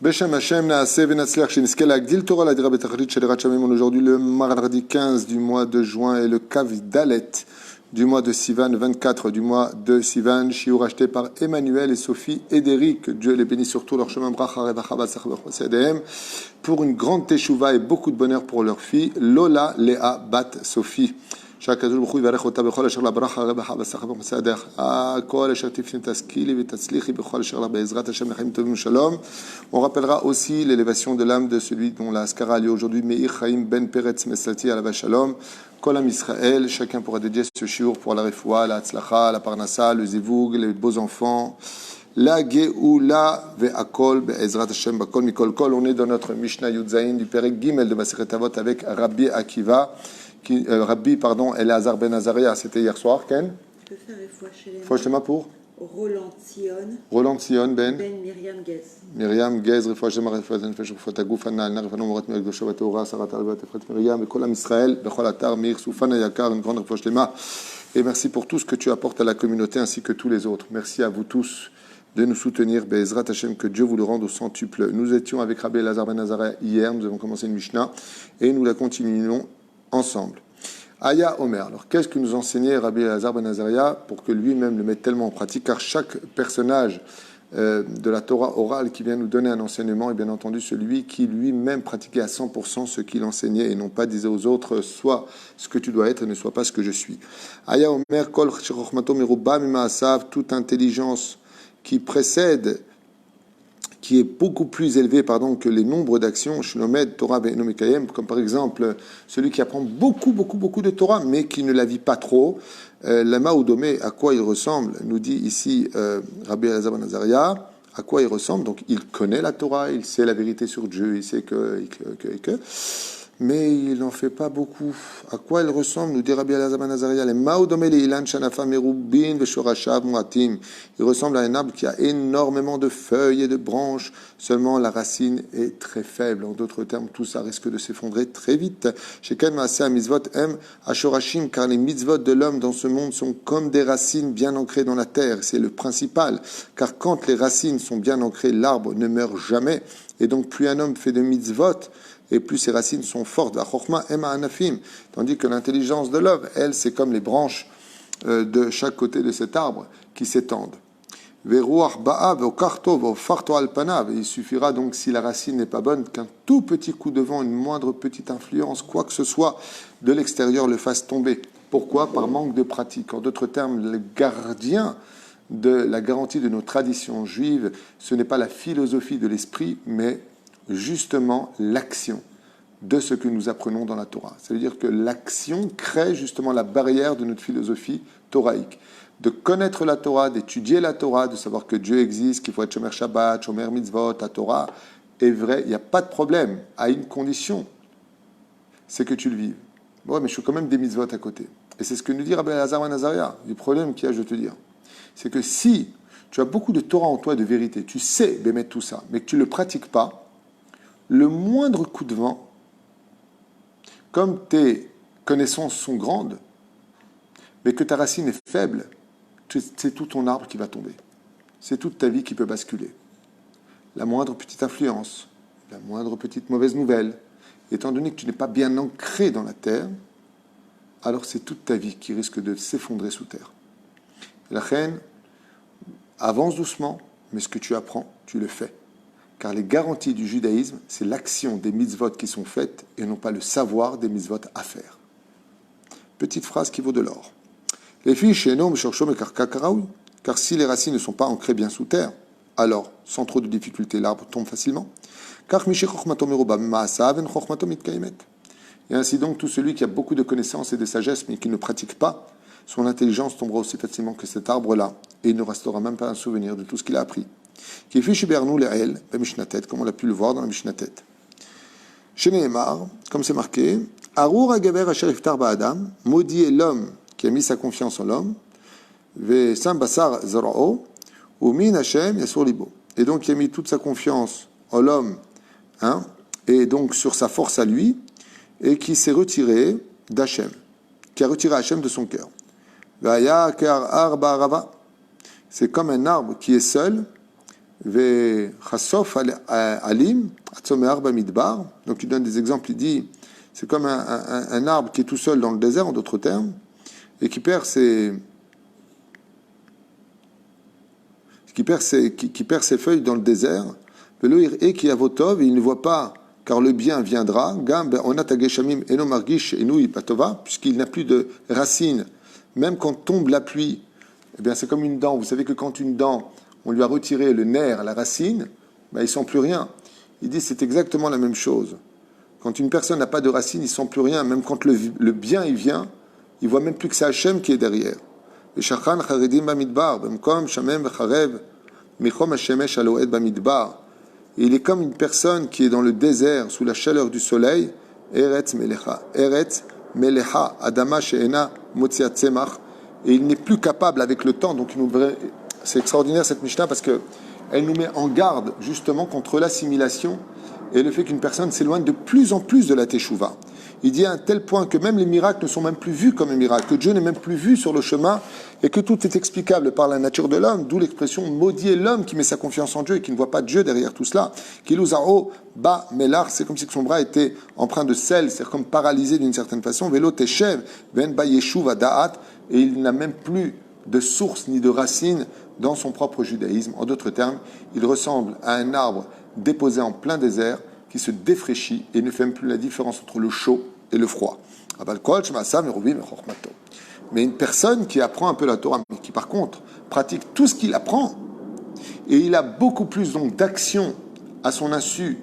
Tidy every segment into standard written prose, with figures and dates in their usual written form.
Beshem Hashem Naaseh Venatzliach Sheniskel Agdil Torah la Dira Betachlit Shelerat Shamim. On est aujourd'hui le mardi 15 du mois de juin et le Kav Dalet du mois de Sivan, 24 du mois de Sivan. Shiur acheté par Emmanuel et Sophie Ederic. Dieu les bénisse surtout leur chemin bracha revacha batzach b'chosedem pour une grande teshuva et beaucoup de bonheur pour leur fille Lola Léa Bat Sophie. שהקדוש ברוך הוא יברך אותה בכל אשר לה ברכה רווחה ושמחה ומסעדך. כל אשר תפני תשכילי ותצליחי בכל אשר לה בעזרת השם לחיים טובים ושלום. On rappellera aussi l'élévation de l'âme de celui dont la askara a lieu aujourd'hui, Meir Chaim Ben Peretz Meslati Alav Shalom. Kol Am Israël, chacun pourra dédier ce shiur pour la refoua, la tzlacha, la parnassa, le zivoug, les beaux enfants. La Geoula ve'akol be'ezrat Hashem bakol mikol kol. On est dans notre Mishnah Yudzaïn du Perek Gimel de Masechet Avot avec Rabbi Akiva. Rabbi, pardon, Elazar Ben Azaria, c'était hier soir, Ken. Je peux faire une fois chez les Fouachlema pour Roland Sion Ben Myriam Gez. Myriam Gez, Fouachlema, Fouatagouf, Anna, Narfanou, Morat, Melgosho, Batora, Sarat, Albat, Efrat, Myriam, et Kolam Israël, Bechol Atar, Mir, Soufana, Yakar, une grande Fouachlema. Et merci pour tout ce que tu apportes à la communauté ainsi que tous les autres. Merci à vous tous de nous soutenir. Be'ezrat Hashem, que Dieu vous le rende au centuple. Nous étions avec Rabbi Elazar Ben Azaria hier, nous avons commencé une Mishnah et nous la continuons ensemble. Aya Omer. Alors, qu'est-ce que nous enseignait Rabbi Elazar Ben Azaria pour que lui-même le mette tellement en pratique? Car chaque personnage de la Torah orale qui vient nous donner un enseignement est bien entendu celui qui lui-même pratiquait à 100% ce qu'il enseignait et non pas disait aux autres sois ce que tu dois être et ne sois pas ce que je suis. Aya Omer, Kol Chochmato Meruba Mimaasav, toute intelligence qui précède, qui est beaucoup plus élevé que les nombres d'actions, Shlomed, Torah, Ve'eno Mekayem, comme par exemple celui qui apprend beaucoup de Torah, mais qui ne la vit pas trop. Lama Oudomé, à quoi il ressemble, nous dit ici Rabbi Elazar Ben Azaria, à quoi il ressemble. Donc il connaît la Torah, il sait la vérité sur Dieu, il sait que mais il n'en fait pas beaucoup. À quoi il ressemble, nous dit Rabbi Elazar Ben Azaria, les Maoudomé le Ilan Shanafa Merubin Veshorashav Muatim. Il ressemble à un arbre qui a énormément de feuilles et de branches, seulement la racine est très faible. En d'autres termes, tout ça risque de s'effondrer très vite. Sheken Maaseh Mitzvot M Ashorashim, car les mitzvot de l'homme dans ce monde sont comme des racines bien ancrées dans la terre. C'est le principal, car quand les racines sont bien ancrées, l'arbre ne meurt jamais. Et donc, plus un homme fait de mitzvot, et plus ses racines sont fortes. Tandis que l'intelligence de l'homme, elle, c'est comme les branches de chaque côté de cet arbre qui s'étendent. Il suffira donc, si la racine n'est pas bonne, qu'un tout petit coup de vent, une moindre petite influence, quoi que ce soit de l'extérieur le fasse tomber. Pourquoi? Par manque de pratique. En d'autres termes, le gardien de la garantie de nos traditions juives, ce n'est pas la philosophie de l'esprit, mais justement l'action de ce que nous apprenons dans la Torah. Ça veut dire que l'action crée justement la barrière de notre philosophie toraïque. De connaître la Torah, d'étudier la Torah, de savoir que Dieu existe, qu'il faut être Shomer Shabbat, Shomer Mitzvot, la Torah est vrai, il n'y a pas de problème, à une condition, c'est que tu le vives. Ouais, mais je fais quand même des mitzvot à côté. Et c'est ce que nous dit Rabbi Elazar Ben Azaria. Le problème qu'il y a, je veux te dire, c'est que si tu as beaucoup de Torah en toi, de vérité, tu sais bémettre tout ça, mais que tu ne le pratiques pas, le moindre coup de vent, comme tes connaissances sont grandes, mais que ta racine est faible, c'est tout ton arbre qui va tomber. C'est toute ta vie qui peut basculer. La moindre petite influence, la moindre petite mauvaise nouvelle, étant donné que tu n'es pas bien ancré dans la terre, alors c'est toute ta vie qui risque de s'effondrer sous terre. La reine avance doucement, mais ce que tu apprends, tu le fais. Car les garanties du judaïsme, c'est l'action des mitzvot qui sont faites et non pas le savoir des mitzvot à faire. Petite phrase qui vaut de l'or. Les filles chez nous, car si les racines ne sont pas ancrées bien sous terre, alors, sans trop de difficultés, l'arbre tombe facilement. Et ainsi donc, tout celui qui a beaucoup de connaissances et de sagesse, mais qui ne pratique pas, son intelligence tombera aussi facilement que cet arbre-là, et il ne restera même pas un souvenir de tout ce qu'il a appris. Qui fiche Bernou l'El, comme on l'a pu le voir dans la Mishnah-Tet. Chez Nehemar, comme c'est marqué, Arur Agaver Asher Iftar Ba'adam, maudit est l'homme qui a mis sa confiance en l'homme, Ve Sam Basar Zarao, ou Min Hashem Yasur Libo. Et donc, il a mis toute sa confiance en l'homme, et donc sur sa force à lui, et qui s'est retiré d'Hachem, qui a retiré Hachem de son cœur. Vaya Kar Arba Rava, c'est comme un arbre qui est seul, Ve chassof alim, atzomear bamidbar. Donc il donne des exemples, il dit, c'est comme un arbre qui est tout seul dans le désert, en d'autres termes, et qui perd ses feuilles dans le désert, et qui a votov, et il ne voit pas, car le bien viendra, puisqu'il n'a plus de racines, même quand tombe la pluie, eh bien c'est comme une dent. Vous savez que quand une dent, on lui a retiré le nerf, la racine, ben, il ne sent plus rien. Il dit c'est exactement la même chose. Quand une personne n'a pas de racine, il ne sent plus rien. Même quand le bien il vient, il ne voit même plus que c'est Hachem qui est derrière. Et il est comme une personne qui est dans le désert sous la chaleur du soleil. Eretz melecha, Eretz melecha, Adama she'ena motziat tzemach. Et il n'est plus capable avec le temps. Donc c'est extraordinaire cette Mishnah parce que elle nous met en garde justement contre l'assimilation et le fait qu'une personne s'éloigne de plus en plus de la Teshuvah. Il dit à un tel point que même les miracles ne sont même plus vus comme un miracle, que Dieu n'est même plus vu sur le chemin et que tout est explicable par la nature de l'homme, d'où l'expression maudit est l'homme qui met sa confiance en Dieu et qui ne voit pas Dieu derrière tout cela. Kiluzao ba melar, c'est comme si son bras était empreint de sel, c'est comme paralysé d'une certaine façon. Velo teshev ben ba yeshuv da'at, et il n'a même plus de source ni de racine dans son propre judaïsme. En d'autres termes, il ressemble à un arbre déposé en plein désert qui se défraîchit et ne fait même plus la différence entre le chaud et le froid. Mais une personne qui apprend un peu la Torah, mais qui par contre pratique tout ce qu'il apprend, et il a beaucoup plus donc d'action à son insu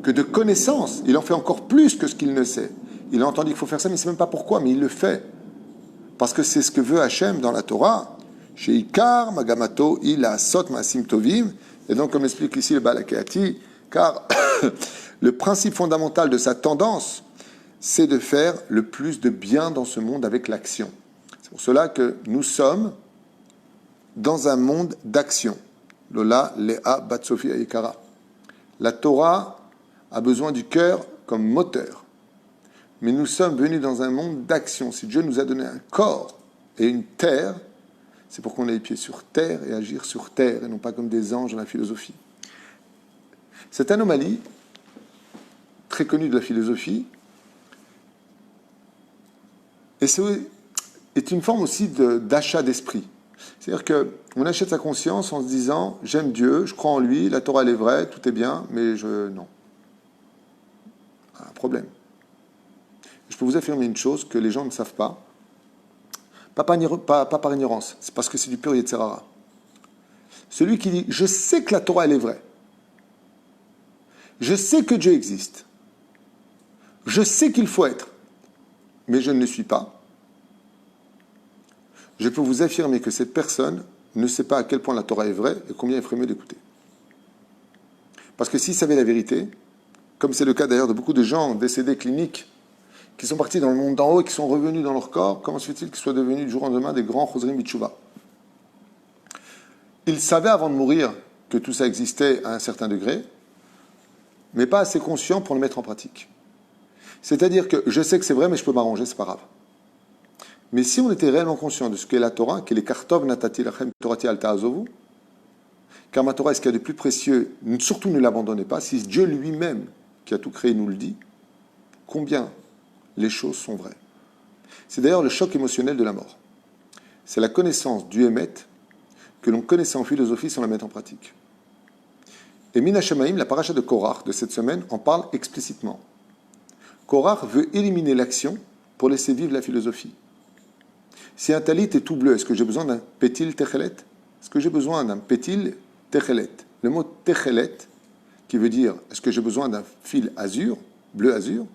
que de connaissances, il en fait encore plus que ce qu'il ne sait. Il a entendu qu'il faut faire ça, mais il ne sait même pas pourquoi, mais il le fait. Parce que c'est ce que veut Hachem dans la Torah. Chez Ikar, Magamato, il a Sot Maasim Tovim. Et donc, comme explique ici le Balakati, car le principe fondamental de sa tendance, c'est de faire le plus de bien dans ce monde avec l'action. C'est pour cela que nous sommes dans un monde d'action. Lola, Léa, Batsofi, Aikara. La Torah a besoin du cœur comme moteur. Mais nous sommes venus dans un monde d'action. Si Dieu nous a donné un corps et une terre, c'est pour qu'on ait les pieds sur terre et agir sur terre, et non pas comme des anges dans la philosophie. Cette anomalie, très connue de la philosophie, est une forme aussi d'achat d'esprit. C'est-à-dire qu'on achète sa conscience en se disant « J'aime Dieu, je crois en lui, la Torah elle est vraie, tout est bien, mais non. » Un problème. Je peux vous affirmer une chose que les gens ne savent pas, pas par ignorance, c'est parce que c'est du pur Yetzirara. Celui qui dit « Je sais que la Torah elle est vraie, je sais que Dieu existe, je sais qu'il faut être, mais je ne le suis pas », je peux vous affirmer que cette personne ne sait pas à quel point la Torah est vraie et combien il ferait mieux d'écouter. Parce que s'il savait la vérité, comme c'est le cas d'ailleurs de beaucoup de gens décédés cliniques, qui sont partis dans le monde d'en haut et qui sont revenus dans leur corps, comment se fait-il qu'ils soient devenus du jour au lendemain des grands Chosrim Bitshuva? Ils savaient avant de mourir que tout ça existait à un certain degré, mais pas assez conscients pour le mettre en pratique. C'est-à-dire que je sais que c'est vrai, mais je peux m'arranger, c'est pas grave. Mais si on était réellement conscient de ce qu'est la Torah, qu'elle est Kartov Natati Lachem Torati Al Ta'azovu, car ma Torah est ce qu'il y a de plus précieux, surtout ne l'abandonnez pas, si Dieu lui-même, qui a tout créé, nous le dit, combien les choses sont vraies. C'est d'ailleurs le choc émotionnel de la mort. C'est la connaissance du Hémet que l'on connaissait en philosophie sans la mettre en pratique. Et Min HaShamayim, la paracha de Korach de cette semaine, en parle explicitement. Korach veut éliminer l'action pour laisser vivre la philosophie. Si un talit est tout bleu, est-ce que j'ai besoin d'un pétil techelet? Est-ce que j'ai besoin d'un pétil techelet? Le mot techelet, qui veut dire est-ce que j'ai besoin d'un fil azur, bleu azur,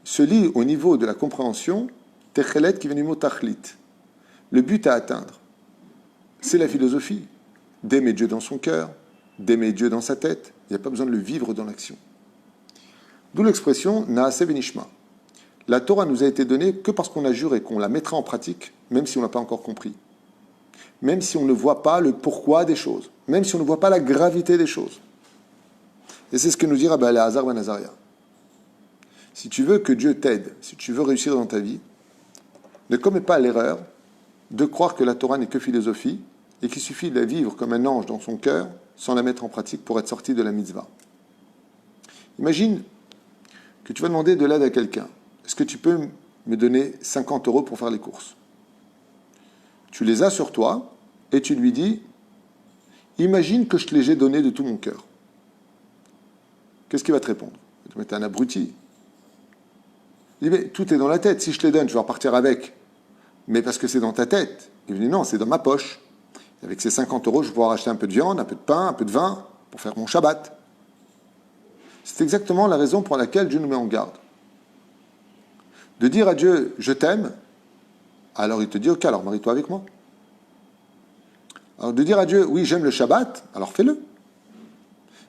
se lit au niveau de la compréhension techelet qui vient du mot tachlit. Le but à atteindre, c'est la philosophie. D'aimer Dieu dans son cœur, d'aimer Dieu dans sa tête. Il n'y a pas besoin de le vivre dans l'action. D'où l'expression Naaseh Benishma. La Torah nous a été donnée que parce qu'on a juré qu'on la mettra en pratique, même si on n'a pas encore compris. Même si on ne voit pas le pourquoi des choses. Même si on ne voit pas la gravité des choses. Et c'est ce que nous dit Rabbi Elazar ben Azaria. Si tu veux que Dieu t'aide, si tu veux réussir dans ta vie, ne commets pas l'erreur de croire que la Torah n'est que philosophie et qu'il suffit de la vivre comme un ange dans son cœur sans la mettre en pratique pour être sorti de la mitzvah. Imagine que tu vas demander de l'aide à quelqu'un. Est-ce que tu peux me donner 50 € pour faire les courses? Tu les as sur toi et tu lui dis, imagine que je te les ai donnés de tout mon cœur. Qu'est-ce qu'il va te répondre? Il va te mettre un abruti. Il dit, mais tout est dans la tête. Si je te les donne, je vais repartir avec. Mais parce que c'est dans ta tête. Il me dit, non, c'est dans ma poche. Et avec ces 50 €, je vais pouvoir acheter un peu de viande, un peu de pain, un peu de vin pour faire mon Shabbat. C'est exactement la raison pour laquelle Dieu nous met en garde. De dire à Dieu, je t'aime, alors il te dit, ok, alors marie-toi avec moi. Alors de dire à Dieu, oui, j'aime le Shabbat, alors fais-le.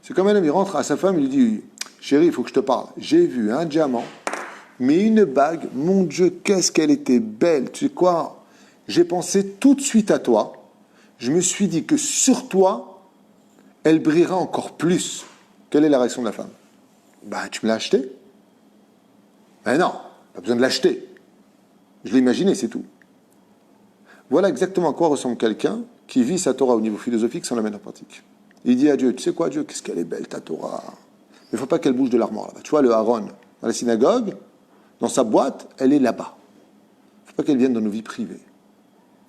C'est comme un homme, il rentre à sa femme, il lui dit, chérie, il faut que je te parle. J'ai vu un diamant, mais une bague, mon Dieu, qu'est-ce qu'elle était belle. Tu sais quoi? J'ai pensé tout de suite à toi. Je me suis dit que sur toi, elle brillera encore plus. Quelle est la réaction de la femme? Ben, tu me l'as acheté? Ben non, pas besoin de l'acheter. Je l'ai imaginé, c'est tout. Voilà exactement à quoi ressemble quelqu'un qui vit sa Torah au niveau philosophique sans la mettre en pratique. Il dit à Dieu, tu sais quoi Dieu, qu'est-ce qu'elle est belle ta Torah. Mais il ne faut pas qu'elle bouge de l'armoire là-bas. Tu vois le Aaron, dans la synagogue, dans sa boîte, elle est là-bas. Il ne faut pas qu'elle vienne dans nos vies privées.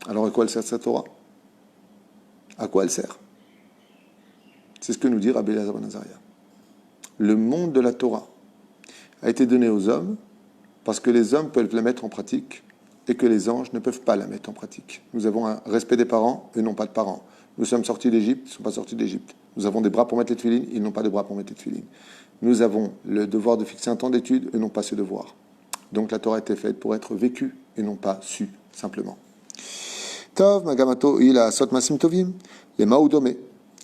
Alors à quoi elle sert sa Torah? À quoi elle sert? C'est ce que nous dit Rabbi Elazar ben Azaria. Le monde de la Torah a été donné aux hommes parce que les hommes peuvent la mettre en pratique et que les anges ne peuvent pas la mettre en pratique. Nous avons un respect des parents, eux n'ont pas de parents. Nous sommes sortis d'Égypte, ils ne sont pas sortis d'Égypte. Nous avons des bras pour mettre les tefilines, ils n'ont pas de bras pour mettre les tefilines. Nous avons le devoir de fixer un temps d'étude, eux n'ont pas ce devoir. Donc la Torah a été faite pour être vécue et non pas sue, simplement. Tov, Magamato, il a Sot Masim Tovim, les Maoudomé.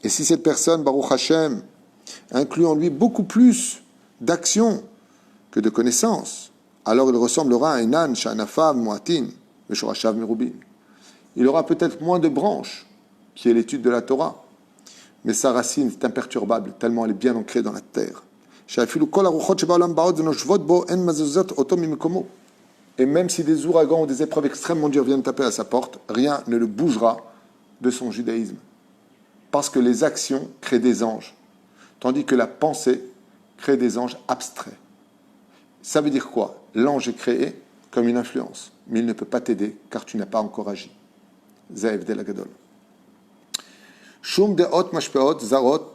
Et si cette personne, Baruch Hashem, inclut en lui beaucoup plus d'action que de connaissances, alors il ressemblera à un âne, Shanafav, Moatin, Meshorashav, Merubin. Il aura peut-être moins de branches, qui est l'étude de la Torah, mais sa racine est imperturbable, tellement elle est bien ancrée dans la terre. Et même si des ouragans ou des épreuves extrêmement dures viennent taper à sa porte, rien ne le bougera de son judaïsme. Parce que les actions créent des anges, tandis que la pensée crée des anges abstraits. Ça veut dire quoi? L'ange est créé comme une influence, mais il ne peut pas t'aider car tu n'as pas encore agi. Zaev de la Gadol. Shum deot mashpeot zarot,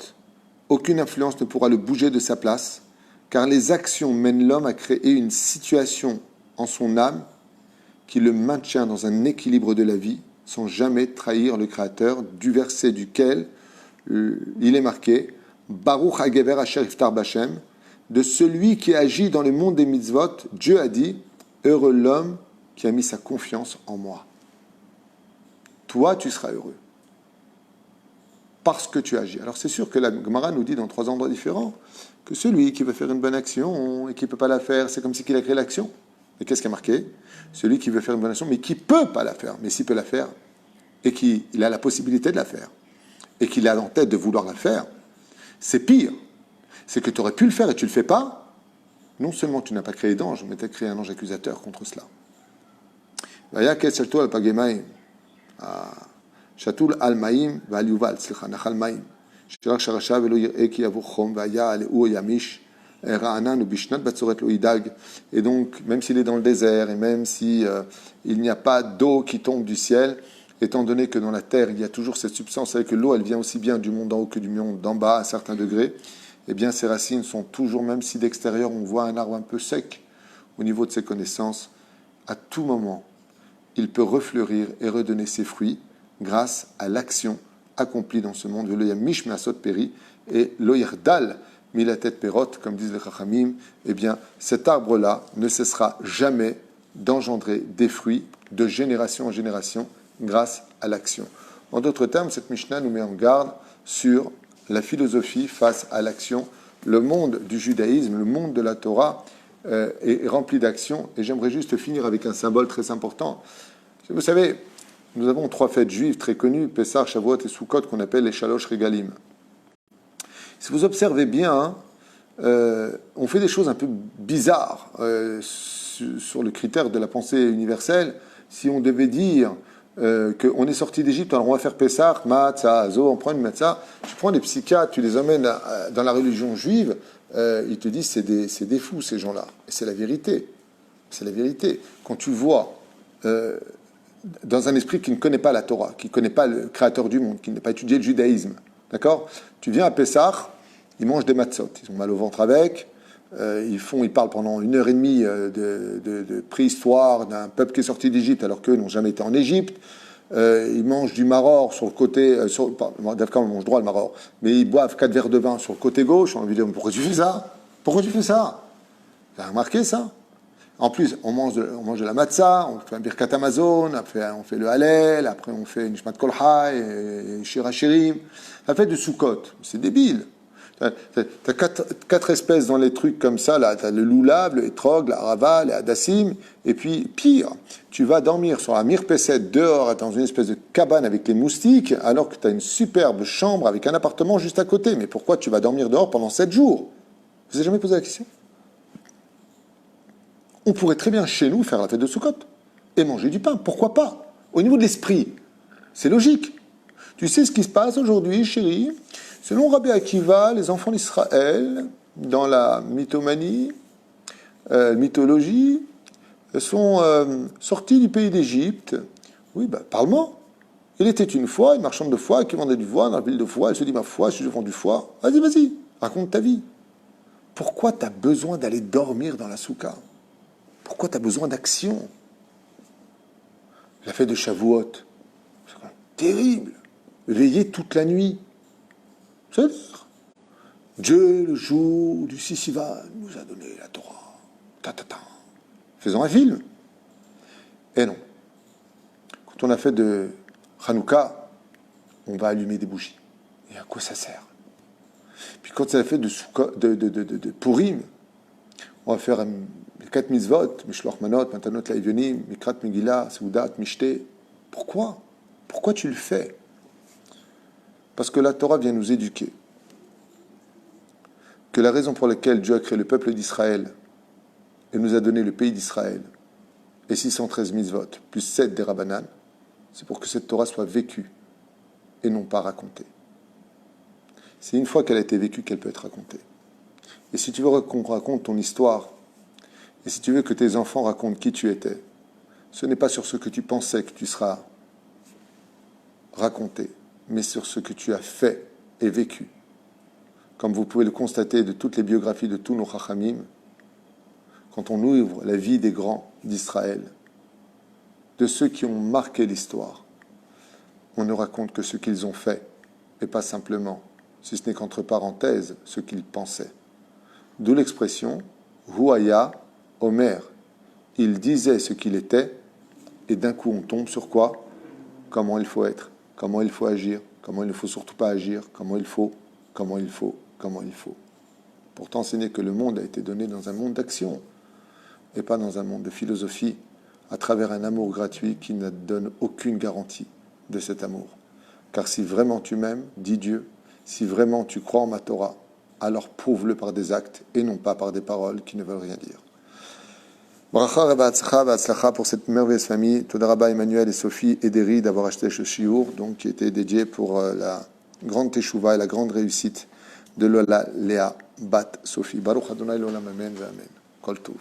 aucune influence ne pourra le bouger de sa place, car les actions mènent l'homme à créer une situation en son âme qui le maintient dans un équilibre de la vie, sans jamais trahir le Créateur, du verset duquel il est marqué Baruch hagever asher iftar b'Hashem, de celui qui agit dans le monde des mitzvot. Dieu a dit heureux l'homme qui a mis sa confiance en moi. Toi, tu seras heureux parce que tu agis. Alors c'est sûr que la Gemara nous dit dans 3 endroits différents que celui qui veut faire une bonne action et qui ne peut pas la faire, c'est comme si il a créé l'action. Mais qu'est-ce qui a marqué? Celui qui veut faire une bonne action mais qui ne peut pas la faire, mais s'il peut la faire et qu'il a la possibilité de la faire et qu'il a en tête de vouloir la faire, c'est pire. C'est que tu aurais pu le faire et tu ne le fais pas. Non seulement tu n'as pas créé d'ange, mais tu as créé un ange accusateur contre cela. Shatul al-Maïm va-al-Yuval, Nachal Maïm. Shirach Sharasha velo yir'e ki yavur chom va'ya ale'u yamish ra'anan ubishnat batzoret lo yidag. Et donc, même s'il est dans le désert et même si il n'y a pas d'eau qui tombe du ciel, étant donné que dans la terre il y a toujours cette substance, avec que l'eau elle vient aussi bien du monde d'en haut que du monde d'en bas à certains degrés, eh bien ses racines sont toujours, même si d'extérieur on voit un arbre un peu sec au niveau de ses connaissances, à tout moment il peut refleurir et redonner ses fruits grâce à l'action accomplie dans ce monde. Le yamish me'asot peri et lo yerdal milatet perot, comme disent les chachamim, eh bien cet arbre-là ne cessera jamais d'engendrer des fruits de génération en génération grâce à l'action. En d'autres termes, cette Mishnah nous met en garde sur la philosophie face à l'action. Le monde du judaïsme, le monde de la Torah est rempli d'action. Et j'aimerais juste finir avec un symbole très important. Vous savez, nous avons 3 fêtes juives très connues, Pessah, Shavuot et Sukkot, qu'on appelle les Shalosh Regalim. Si vous observez bien, on fait des choses un peu bizarres sur le critère de la pensée universelle. Si on devait dire qu'on est sorti d'Égypte, alors on va faire Pessah, Matzah, Zo, on prend une Matzah. Tu prends des psychiatres, tu les emmènes dans la religion juive, ils te disent c'est des fous ces gens-là. Et c'est la vérité. C'est la vérité. Quand tu vois dans un esprit qui ne connaît pas la Torah, qui ne connaît pas le créateur du monde, qui n'a pas étudié le judaïsme, d'accord? Tu viens à Pessah, ils mangent des matzot, ils ont mal au ventre avec, ils parlent pendant 1h30 de préhistoire d'un peuple qui est sorti d'Égypte alors qu'eux n'ont jamais été en Égypte. Ils mangent du maror sur le côté, d'accord, on mange droit le maror, mais ils boivent 4 verres de vin sur le côté gauche. On a envie de dire, pourquoi tu fais ça? Pourquoi tu fais ça? Vous avez remarqué ça? En plus, on mange de la matzah, on fait un birkat Amazon, après on fait le Hallel, après on fait une Nishmat Kol Chai, et Shir Shirim. Ça fait de Sukkot. C'est débile. T'as quatre espèces dans les trucs comme ça, là. T'as le loulab, le etrog, la rava, le hadassim. Et puis, pire, tu vas dormir sur la mirpesset dehors, dans une espèce de cabane avec les moustiques, alors que t'as une superbe chambre avec un appartement juste à côté. Mais pourquoi tu vas dormir dehors pendant 7 jours? Vous avez jamais posé la question? On pourrait très bien chez nous faire la fête de Sukkot et manger du pain. Pourquoi pas? Au niveau de l'esprit, c'est logique. Tu sais ce qui se passe aujourd'hui, chérie? Selon Rabbi Akiva, les enfants d'Israël, dans la mythomanie, mythologie, sont sortis du pays d'Égypte. Oui, parle-moi. Il était une fois une marchande de foie qui vendait du foie dans la ville de Foix. Elle se dit, ma foi, si je vends du foie, vas-y, raconte ta vie. Pourquoi tu as besoin d'aller dormir dans la soukha? Pourquoi tu as besoin d'action? La fête de Shavuot, c'est quand même terrible. Veiller toute la nuit. C'est-à-dire, Dieu, le jour du Sissivan, nous a donné la Torah. Faisons un film. Et non. Quand on a fait de Hanouka, on va allumer des bougies. Et à quoi ça sert? Puis quand on a fait de Purim, on va faire les 4 mitzvot, Mishloach Manot, Matanot Laivyonim, Mikrat Megillah, Seudat, Mishte. Pourquoi? Pourquoi tu le fais? Parce que la Torah vient nous éduquer. Que la raison pour laquelle Dieu a créé le peuple d'Israël et nous a donné le pays d'Israël et 613 mitzvot, plus 7 des Rabbanan, c'est pour que cette Torah soit vécue et non pas racontée. C'est une fois qu'elle a été vécue qu'elle peut être racontée. Et si tu veux qu'on raconte ton histoire, et si tu veux que tes enfants racontent qui tu étais, ce n'est pas sur ce que tu pensais que tu seras raconté, mais sur ce que tu as fait et vécu. Comme vous pouvez le constater de toutes les biographies de tous nos chachamim, quand on ouvre la vie des grands d'Israël, de ceux qui ont marqué l'histoire, on ne raconte que ce qu'ils ont fait, et pas simplement, si ce n'est qu'entre parenthèses, ce qu'ils pensaient. D'où l'expression « Huaya Omer ». Il disait ce qu'il était, et d'un coup on tombe sur quoi? Comment il faut être, comment il faut agir, comment il ne faut surtout pas agir, comment il faut. Pour t'enseigner que le monde a été donné dans un monde d'action, et pas dans un monde de philosophie, à travers un amour gratuit qui ne donne aucune garantie de cet amour. Car si vraiment tu m'aimes, dit Dieu, si vraiment tu crois en ma Torah, alors prouve-le par des actes et non pas par des paroles qui ne veulent rien dire. Bracha Rabba pour cette merveilleuse famille. Toda Rabba Emmanuel et Sophie Ederi d'avoir acheté ce shiur, donc qui était dédié pour la grande teshuva et la grande réussite de Lola Léa Bat Sophie. Baruch Adonai L'Olam Amen Ve Amen. Kol Tov.